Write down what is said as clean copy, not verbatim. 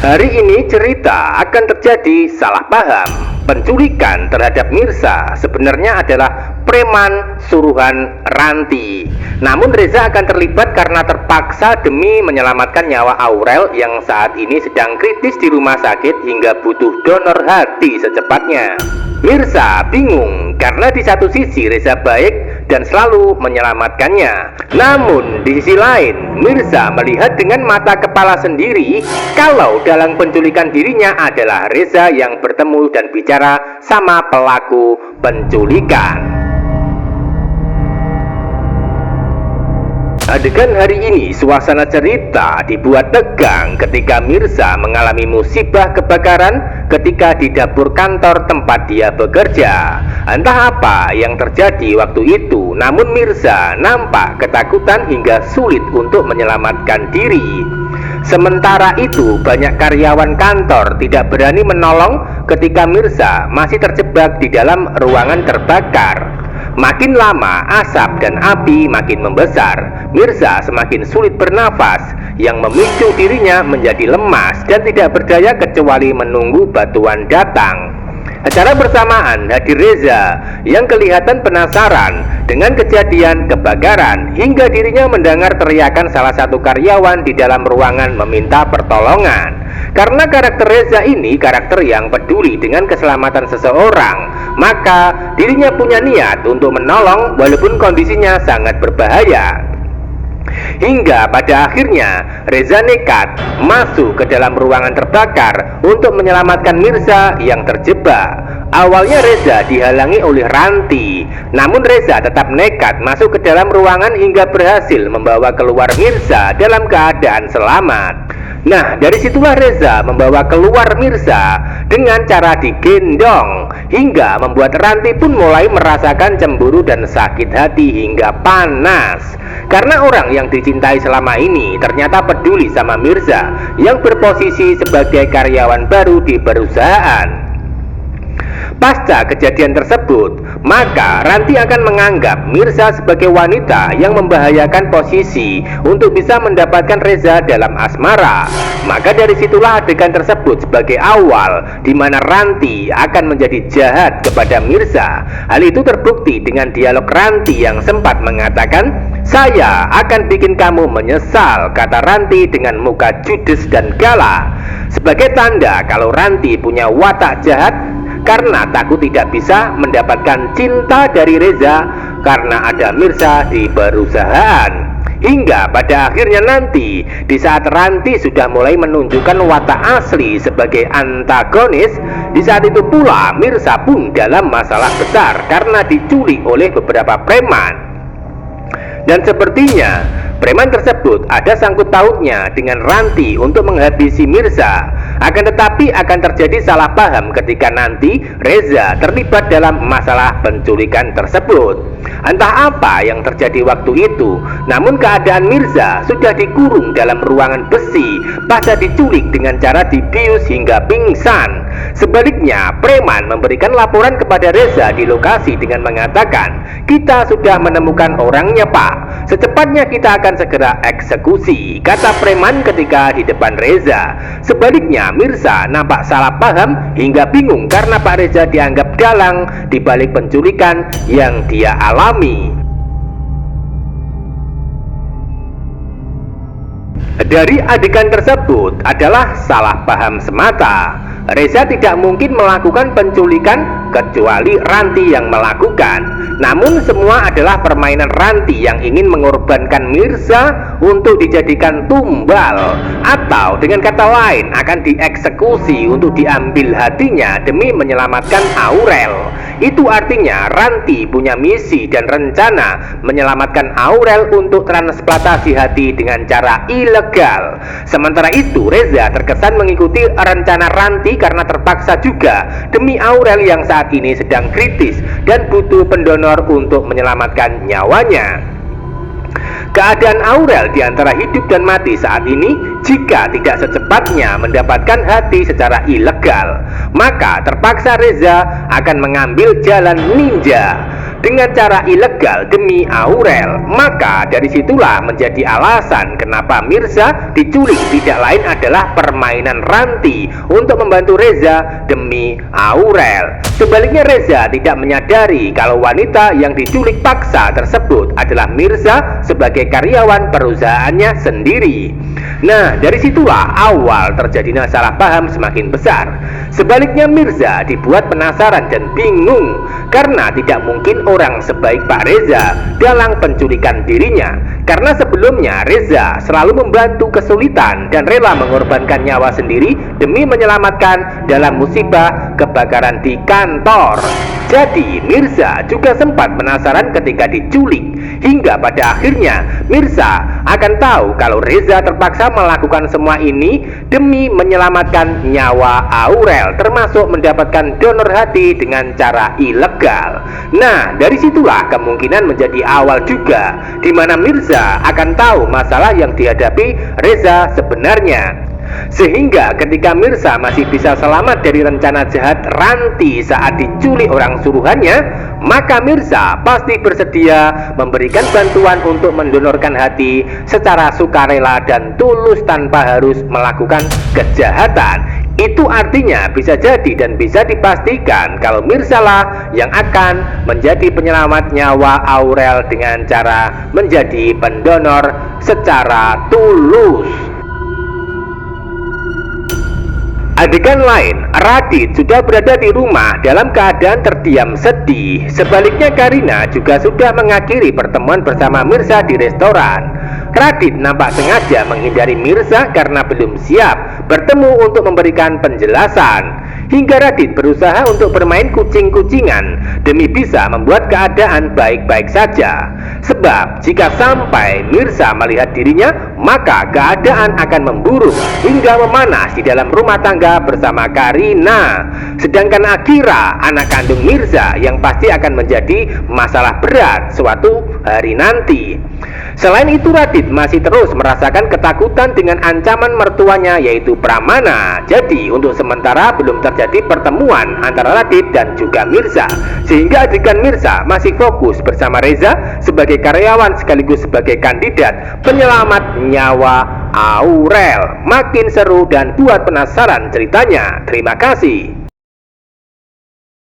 Hari ini cerita akan terjadi salah paham. Penculikan terhadap Mirsa sebenarnya adalah preman suruhan Ranti. Namun Reza akan terlibat karena terpaksa demi menyelamatkan nyawa Aurel yang saat ini sedang kritis di rumah sakit hingga butuh donor hati secepatnya. Mirsa bingung karena di satu sisi Reza baik dan selalu menyelamatkannya. Namun di sisi lain, Mirsa melihat dengan mata kepala sendiri kalau dalang penculikan dirinya adalah Reza yang bertemu dan bicara sama pelaku penculikan. Adegan hari ini, suasana cerita dibuat tegang ketika Mirsa mengalami musibah kebakaran ketika di dapur kantor tempat dia bekerja. Entah apa yang terjadi waktu itu, namun Mirsa nampak ketakutan hingga sulit untuk menyelamatkan diri. Sementara itu, banyak karyawan kantor tidak berani menolong ketika Mirsa masih terjebak di dalam ruangan terbakar. Makin lama asap dan api makin membesar, Mirsa semakin sulit bernafas yang memicu dirinya menjadi lemas dan tidak berdaya kecuali menunggu bantuan datang. Acara bersamaan hadir Reza yang kelihatan penasaran dengan kejadian kebakaran hingga dirinya mendengar teriakan salah satu karyawan di dalam ruangan meminta pertolongan. Karena karakter Reza ini karakter yang peduli dengan keselamatan seseorang, maka dirinya punya niat untuk menolong walaupun kondisinya sangat berbahaya. Hingga pada akhirnya Reza nekat masuk ke dalam ruangan terbakar untuk menyelamatkan Mirsa yang terjebak. Awalnya Reza dihalangi oleh Ranti, namun Reza tetap nekat masuk ke dalam ruangan hingga berhasil membawa keluar Mirsa dalam keadaan selamat. Nah, dari situlah Reza membawa keluar Mirsa dengan cara digendong hingga membuat Ranti pun mulai merasakan cemburu dan sakit hati hingga panas. Karena orang yang dicintai selama ini ternyata peduli sama Mirsa yang berposisi sebagai karyawan baru di perusahaan. Pasca kejadian tersebut, maka Ranti akan menganggap Mirsa sebagai wanita yang membahayakan posisi untuk bisa mendapatkan Reza dalam asmara. Maka dari situlah adegan tersebut sebagai awal di mana Ranti akan menjadi jahat kepada Mirsa. Hal itu terbukti dengan dialog Ranti yang sempat mengatakan, "Saya akan bikin kamu menyesal," kata Ranti dengan muka judes dan galak. Sebagai tanda kalau Ranti punya watak jahat karena takut tidak bisa mendapatkan cinta dari Reza karena ada Mirsa di perusahaan. Hingga pada akhirnya nanti, di saat Ranti sudah mulai menunjukkan watak asli sebagai antagonis, di saat itu pula Mirsa pun dalam masalah besar karena diculik oleh beberapa preman. Dan sepertinya preman tersebut ada sangkut pautnya dengan Ranti untuk menghabisi Mirsa. Akan tetapi akan terjadi salah paham ketika nanti Reza terlibat dalam masalah penculikan tersebut. Entah apa yang terjadi waktu itu, namun keadaan Mirza sudah dikurung dalam ruangan besi pasca diculik dengan cara dibius hingga pingsan. Sebaliknya, preman memberikan laporan kepada Reza di lokasi dengan mengatakan, "Kita sudah menemukan orangnya, Pak. Secepatnya kita akan segera eksekusi," kata preman ketika di depan Reza. Sebaliknya, Mirsa nampak salah paham hingga bingung karena Pak Reza dianggap dalang di balik penculikan yang dia alami. Dari adegan tersebut adalah salah paham semata. Reza tidak mungkin melakukan penculikan kecuali Ranti yang melakukan. Namun semua adalah permainan Ranti yang ingin mengorbankan Mirsa untuk dijadikan tumbal, atau dengan kata lain akan dieksekusi untuk diambil hatinya demi menyelamatkan Aurel. Itu artinya Ranti punya misi dan rencana menyelamatkan Aurel untuk transplantasi hati dengan cara ilegal. Sementara itu Reza terkesan mengikuti rencana Ranti karena terpaksa juga demi Aurel yang saat ini sedang kritis dan butuh pendonor untuk menyelamatkan nyawanya. Keadaan Aurel di antara hidup dan mati saat ini, jika tidak secepatnya mendapatkan hati secara ilegal, maka terpaksa Reza akan mengambil jalan ninja. dengan cara ilegal demi Aurel. Maka dari situlah menjadi alasan kenapa Mirza diculik tidak lain adalah permainan Ranti untuk membantu Reza demi Aurel. Sebaliknya Reza tidak menyadari kalau wanita yang diculik paksa tersebut adalah Mirza sebagai karyawan perusahaannya sendiri. Nah, dari situlah awal terjadinya salah paham semakin besar. Sebaliknya Mirza dibuat penasaran dan bingung karena tidak mungkin orang sebaik Pak Reza dalam penculikan dirinya. Karena sebelumnya Reza selalu membantu kesulitan dan rela mengorbankan nyawa sendiri demi menyelamatkan dalam musibah kebakaran di kantor. Jadi Mirza juga sempat penasaran ketika diculik, hingga pada akhirnya Mirza akan tahu kalau Reza terpaksa melakukan semua ini demi menyelamatkan nyawa Aurel, termasuk mendapatkan donor hati dengan cara ilegal. Nah, dari situlah kemungkinan menjadi awal juga di mana Mirza akan tahu masalah yang dihadapi Reza sebenarnya. Sehingga ketika Mirza masih bisa selamat dari rencana jahat Ranti saat diculik orang suruhannya, maka Mirza pasti bersedia memberikan bantuan untuk mendonorkan hati secara sukarela dan tulus tanpa harus melakukan kejahatan. Itu artinya bisa jadi dan bisa dipastikan kalau Mirza lah yang akan menjadi penyelamat nyawa Aurel dengan cara menjadi pendonor secara tulus. Adegan lain, Radit sudah berada di rumah dalam keadaan terdiam sedih. Sebaliknya Karina juga sudah mengakhiri pertemuan bersama Mirza di restoran. Radit nampak sengaja menghindari Mirza karena belum siap bertemu untuk memberikan penjelasan. Hingga Radit berusaha untuk bermain kucing-kucingan demi bisa membuat keadaan baik-baik saja. Sebab jika sampai Mirza melihat dirinya, maka keadaan akan memburuk hingga memanas di dalam rumah tangga bersama Karina. Sedangkan Akira, anak kandung Mirza, yang pasti akan menjadi masalah berat suatu hari nanti. Selain itu Radit masih terus merasakan ketakutan dengan ancaman mertuanya yaitu Pramana. Jadi untuk sementara belum terjadi pertemuan antara Radit dan juga Mirza, sehingga adegan Mirza masih fokus bersama Reza sebagai karyawan sekaligus sebagai kandidat penyelamat nyawa Aurel. Makin seru dan buat penasaran ceritanya. Terima kasih.